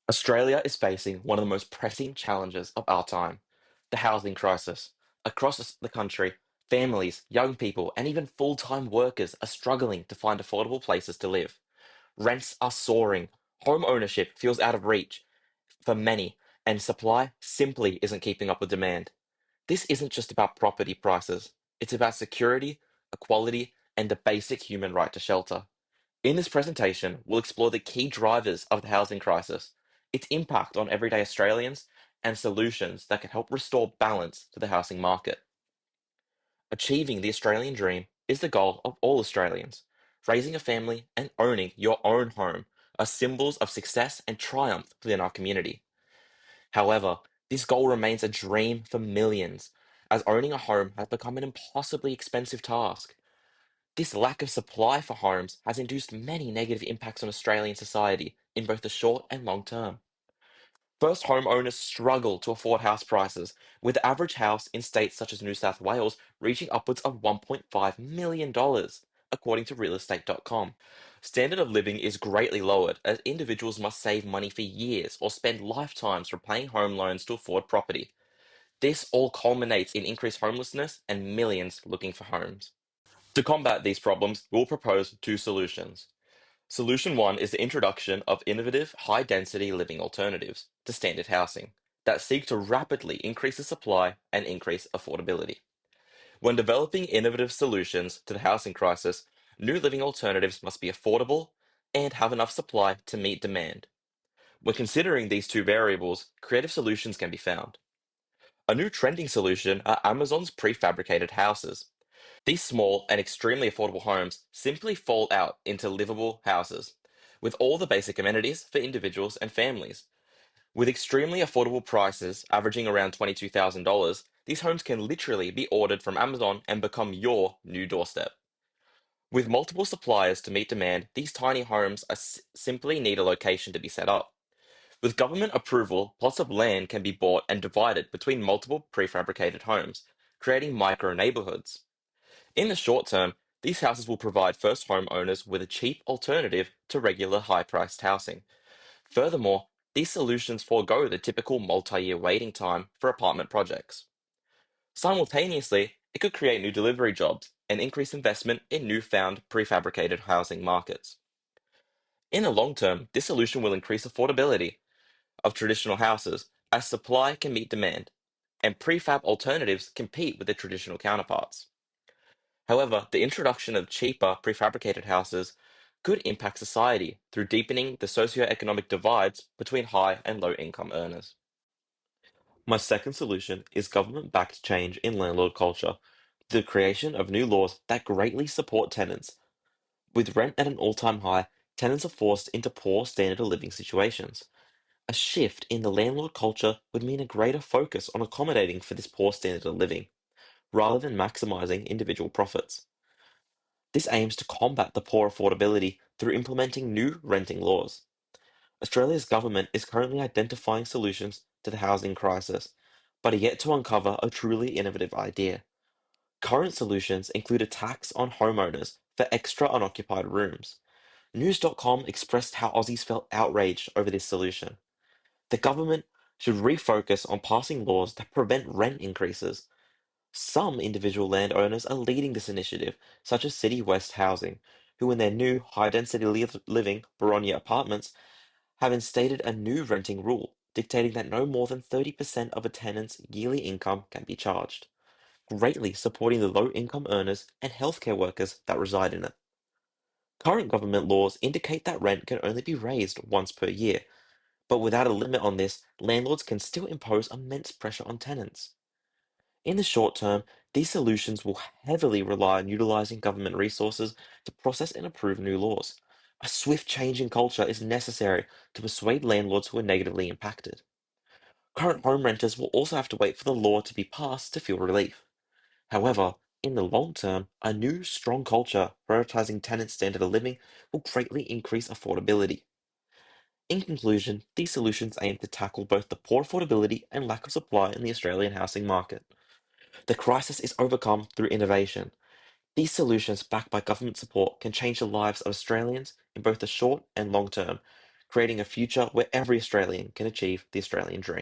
Australia is facing one of the most pressing challenges of our time, the housing crisis. Across the country, families, young people, and even full-time workers are struggling to find affordable places to live. Rents are soaring, home ownership feels out of reach for many, and supply simply isn't keeping up with demand. This isn't just about property prices, it's about security, equality, and the basic human right to shelter. In this presentation, we'll explore the key drivers of the housing crisis, its impact on everyday Australians, and solutions that can help restore balance to the housing market. Achieving the Australian dream is the goal of all Australians. Raising a family and owning your own home are symbols of success and triumph within our community. However, this goal remains a dream for millions, as owning a home has become an impossibly expensive task. This lack of supply for homes has induced many negative impacts on Australian society in both the short and long term. First homeowners struggle to afford house prices, with the average house in states such as New South Wales reaching upwards of $1.5 million, according to realestate.com. Standard of living is greatly lowered as individuals must save money for years or spend lifetimes repaying home loans to afford property. This all culminates in increased homelessness and millions looking for homes. To combat these problems, we'll propose two solutions. Solution one is the introduction of innovative, high-density living alternatives to standard housing that seek to rapidly increase the supply and increase affordability. When developing innovative solutions to the housing crisis, new living alternatives must be affordable and have enough supply to meet demand. When considering these two variables, creative solutions can be found. A new trending solution are Amazon's prefabricated houses. These small and extremely affordable homes simply fall out into livable houses, with all the basic amenities for individuals and families. With extremely affordable prices averaging around $22,000, these homes can literally be ordered from Amazon and become your new doorstep. With multiple suppliers to meet demand, these tiny homes simply need a location to be set up. With government approval, plots of land can be bought and divided between multiple prefabricated homes, creating micro neighborhoods. In the short term, these houses will provide first home owners with a cheap alternative to regular high-priced housing. Furthermore, these solutions forego the typical multi-year waiting time for apartment projects. Simultaneously, it could create new delivery jobs and increase investment in newfound prefabricated housing markets. In the long term, this solution will increase affordability of traditional houses as supply can meet demand, and prefab alternatives compete with their traditional counterparts. However, the introduction of cheaper prefabricated houses could impact society through deepening the socio-economic divides between high and low income earners. My second solution is government-backed change in landlord culture, the creation of new laws that greatly support tenants. With rent at an all-time high, tenants are forced into poor standard of living situations. A shift in the landlord culture would mean a greater focus on accommodating for this poor standard of living, rather than maximizing individual profits. This aims to combat the poor affordability through implementing new renting laws. Australia's government is currently identifying solutions to the housing crisis, but are yet to uncover a truly innovative idea. Current solutions include a tax on homeowners for extra unoccupied rooms. News.com expressed how Aussies felt outraged over this solution. The government should refocus on passing laws that prevent rent increases. Some individual landowners are leading this initiative, such as City West Housing, who in their new high-density living Boronia apartments have instated a new renting rule, dictating that no more than 30% of a tenant's yearly income can be charged, greatly supporting the low-income earners and healthcare workers that reside in it. Current government laws indicate that rent can only be raised once per year, but without a limit on this, landlords can still impose immense pressure on tenants. In the short term, these solutions will heavily rely on utilizing government resources to process and approve new laws. A swift change in culture is necessary to persuade landlords who are negatively impacted. Current home renters will also have to wait for the law to be passed to feel relief. However, in the long term, a new, strong culture prioritizing tenant standard of living will greatly increase affordability. In conclusion, these solutions aim to tackle both the poor affordability and lack of supply in the Australian housing market. The crisis is overcome through innovation. These solutions, backed by government support, can change the lives of Australians in both the short and long term, creating a future where every Australian can achieve the Australian dream.